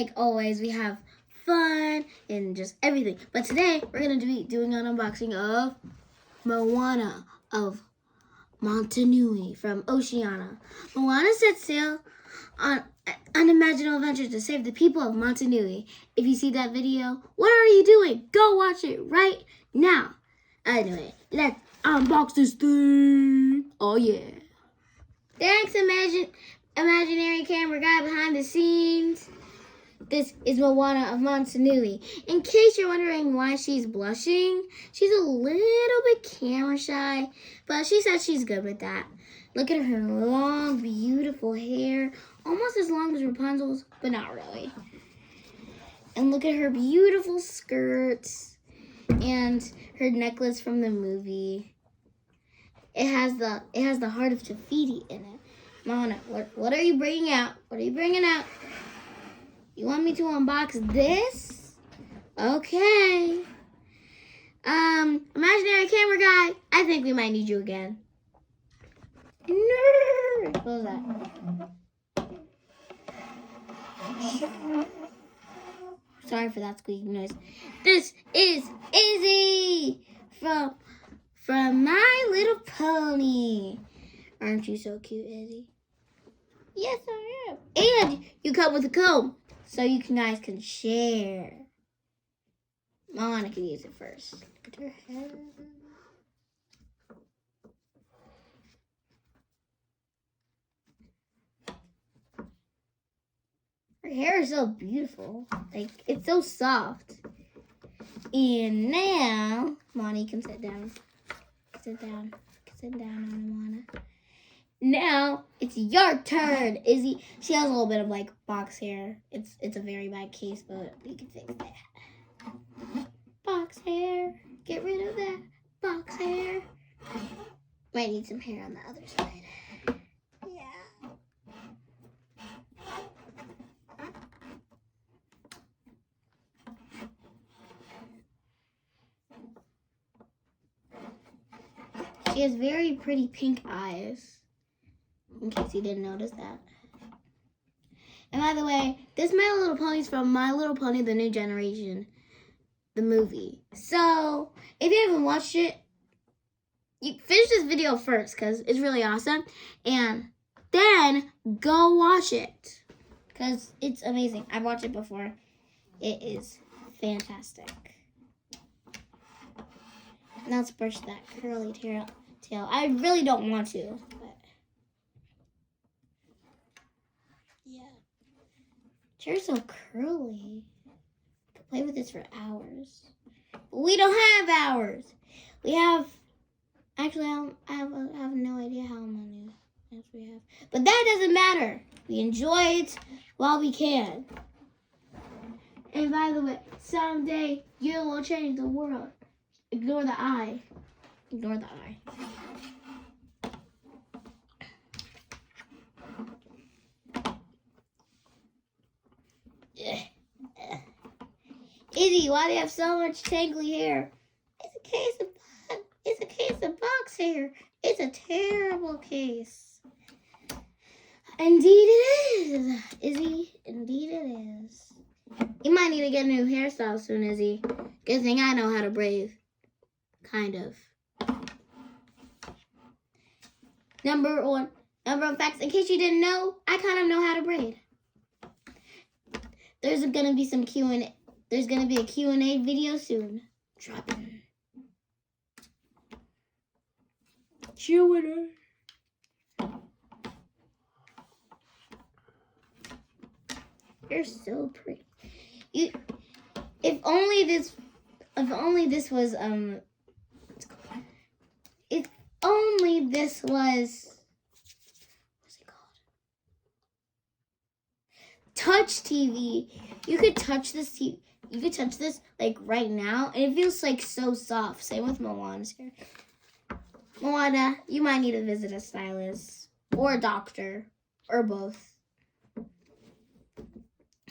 like always, we have fun and just everything. But today, we're going to be doing an unboxing of Moana of Montanui from Oceania. Moana set sail on unimaginable adventures to save the people of Montanui. If you see that video, what are you doing? Go watch it right now. Anyway, let's unbox this thing. Oh yeah. Thanks, imaginary camera guy behind the scenes. This is Moana of Montanui. In case you're wondering why she's blushing, she's a little bit camera shy, but she says she's good with that. Look at her long, beautiful hair, almost as long as Rapunzel's, but not really. And look at her beautiful skirts and her necklace from the movie. It has the heart of Tafiti in it. Moana, what are you bringing out? What are you bringing out? You want me to unbox this? Okay. Imaginary camera guy, I think we might need you again. Nerd. What was that? Sorry for that squeaking noise. This is Izzy from My Little Pony. Aren't you so cute, Izzy? Yes, I am. And you come with a comb, so you guys can share. Moana can use it first. Look at her head. Her hair is so beautiful. Like, it's so soft. And now, Moana, can sit down. Sit down. Sit down, Moana. Now, it's your turn, Izzy. She has a little bit of, like, box hair. It's a very bad case, but we can fix that. Box hair. Get rid of that box hair. Might need some hair on the other side. Yeah. She has very pretty pink eyes. In case you didn't notice that. And by the way, this My Little Pony is from My Little Pony, The New Generation, the movie. So, if you haven't watched it, you finish this video first because it's really awesome. And then go watch it because it's amazing. I've watched it before. It is fantastic. Now let's brush that curly tail. I really don't want to. Hair's so curly. I could play with this for hours. But we don't have hours. We have, actually, I have no idea how many hours we have. But that doesn't matter. We enjoy it while we can. And by the way, someday you will change the world. Ignore the eye. Ignore the eye. Izzy, why do you have so much tangly hair? It's a case of box hair. It's a terrible case. Indeed it is, Izzy. Indeed it is. You might need to get a new hairstyle soon, Izzy. Good thing I know how to braid. Kind of. Number one facts. In case you didn't know, I kind of know how to braid. There's gonna be some Q&A. There's gonna be a Q&A video soon. Dropping. Q&A. You're so pretty. If only this was what's it called? Touch TV. You could touch this TV. You could touch this like right now, and it feels like so soft. Same with Moana's hair. Moana, you might need to visit a stylist or a doctor or both.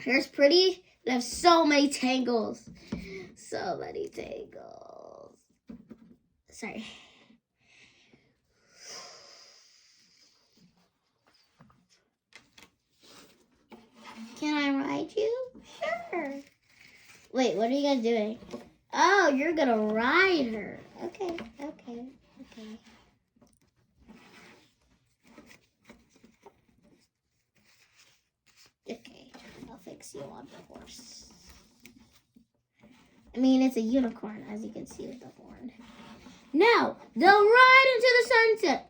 Hair's pretty, but I have so many tangles. So many tangles. Sorry. Can I ride you? Sure. Wait, what are you guys doing? Oh, you're gonna ride her. Okay. Okay, I'll fix you on the horse. I mean, it's a unicorn, as you can see with the horn. Now, they'll ride into the sunset.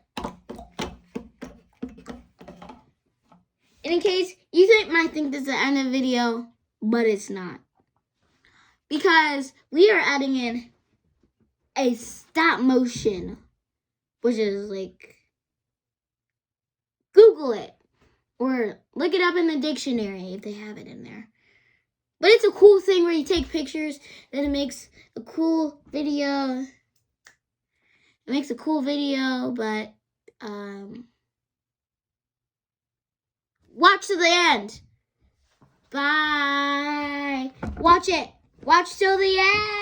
And in case you might think this is the end of the video, but it's not. Because we are adding in a stop motion, which is like, Google it. Or look it up in the dictionary if they have it in there. But it's a cool thing where you take pictures and it makes a cool video. It makes a cool video, but watch to the end. Bye. Watch it. Watch till the end.